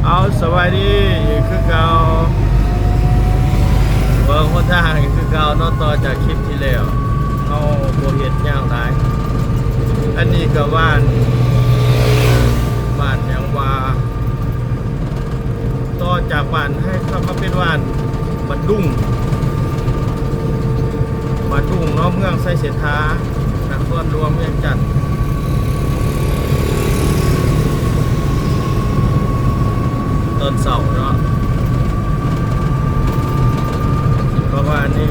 เอาสวัสดีอีกคือเก่าเบิ่งคนทางอีกคือเก่าเนาะต่อจากคลิปที่แล้วเอาโบเห็ดย่างหลายอันนี้ก็บ้านยังว่าต่อจากบ้านให้เข้ามาเป็นบ้านบัดดุ้งเนาะเมืองไซเสถานครหลวงเวียงจันทน์ตอนเสาร์เนาะประมาณนี้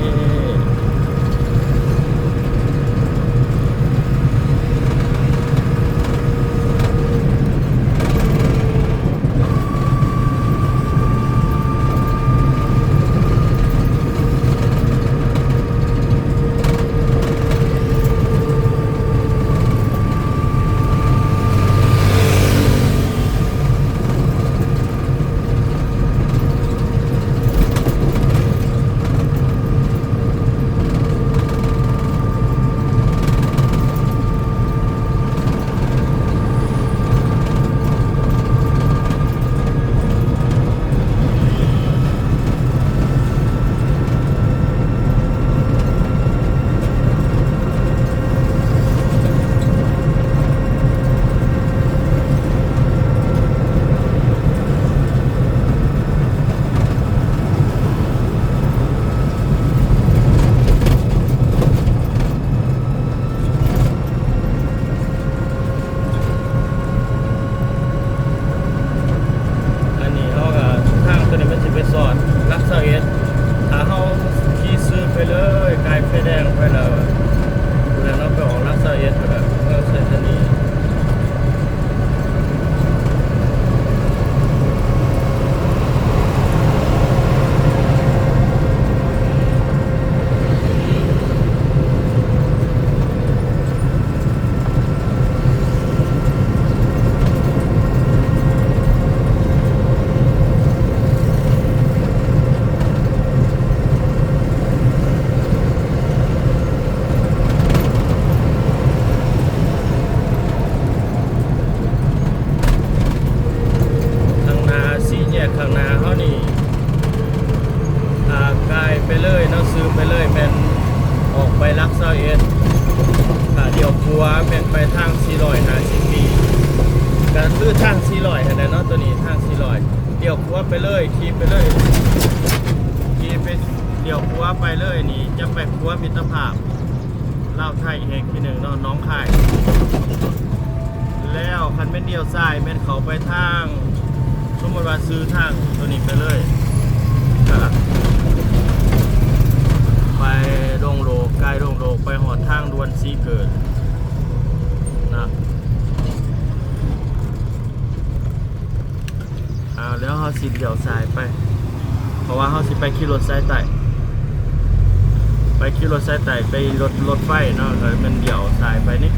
ถ้าเขาขี่ซื้อไปเลยกลายไฟแดงไปแล้วเราไปออกรักษาเอสไปแล้วก็ใส่ตัวนี้ข้างหน้าเขานี่กายไปเลยเนาะซื้อไปเลยแมนออกไปรักษาเอสเดี๋ยวครัวแมนไปทาง450 ปีก็คือทาง400ขนาดเนาะตัวนี้ทาง400เดี๋ยวครัวไปเลยขี่ไปเลยขี่ไปเดี๋ยวครัวไปเลยนี่จะไปครัวมิตรภาพเล่าไทยแห่งที่หนึ่งเนาะน้องค่ายแล้วคันเป็นเดียวซ้ายแมนเขาไปทางสมมติว่าซื้อทางตัวนี้ไปเลยไปดงโลกายดงโลกไปหอดทางดวนซีเกิดนะแล้วเขาสิเดี่ยวสายไปเพราะว่าเขาสิไปขี่รถสายไต่ไปรถไฟเนาะแล้วมันเดี่ยวสายไปนี่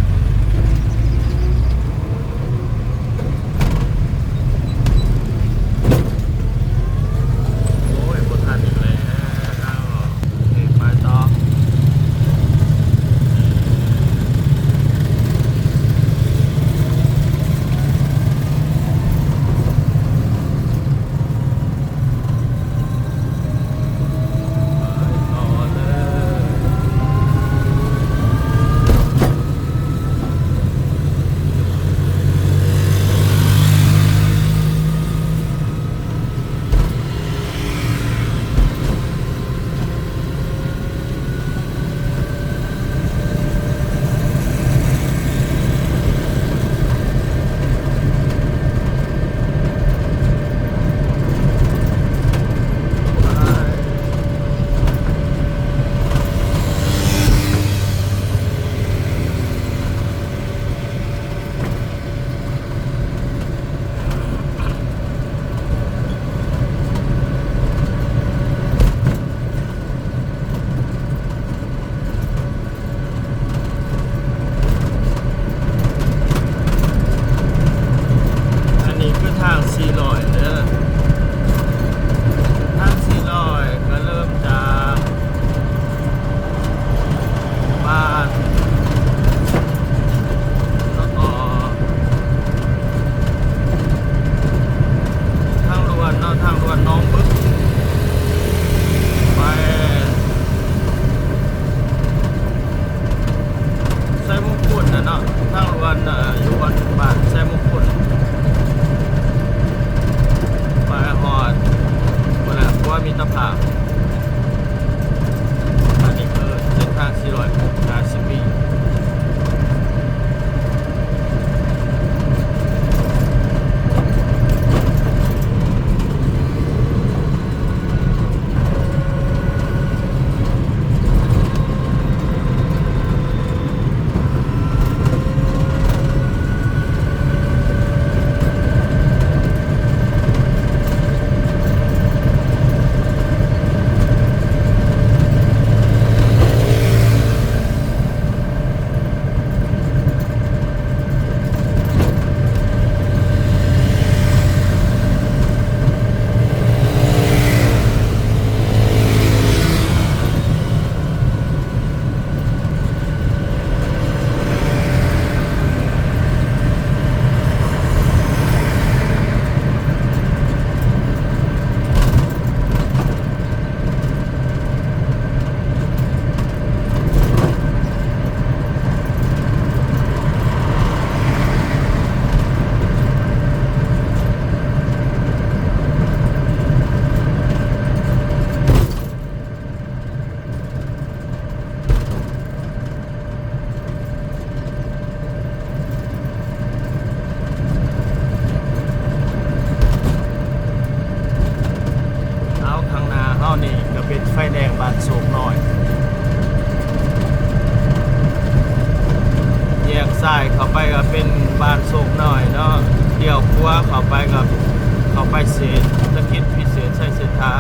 เศรษฐกิจพิเศษใช้เศรษฐา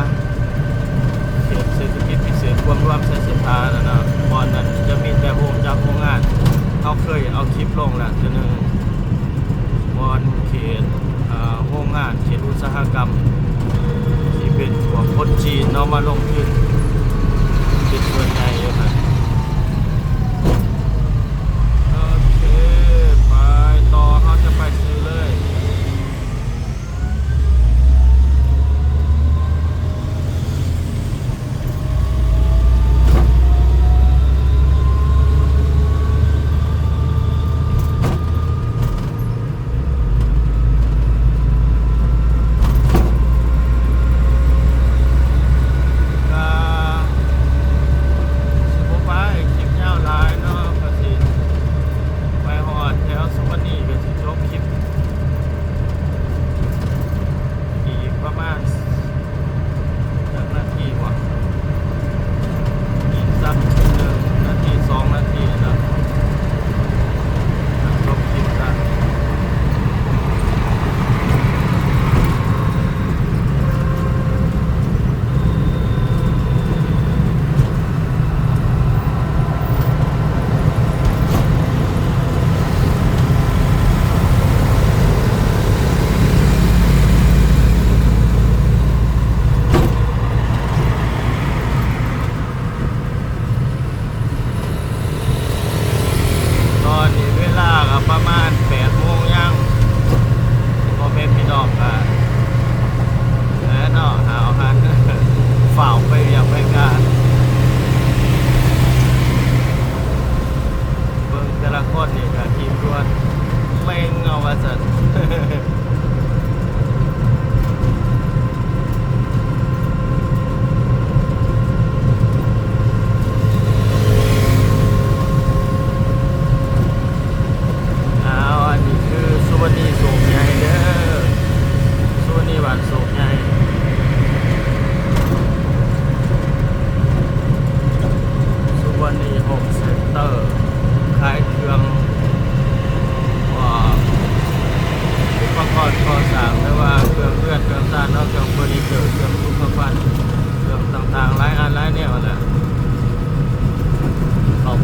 เขตเศรษฐกิจพิเศษความรวมใช้เศรษฐาแล้วเนาะบอนนั้นจะมีแต่โฮมจากโรงงานเขาเคยเอาคลิปลงแล้วทีนึงบอนเขตโรงงานเขตอุตสาหกรรมที่เป็นพวกคนจีนเนาะมาลงทุนเป็นส่วนใหญ่อยู่นะโอเคไปต่อเขาจะไปซื้อเลย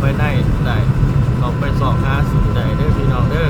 ไปในได้เราไปสอบหาสิ่งใดเด้อพี่น้องเด้อ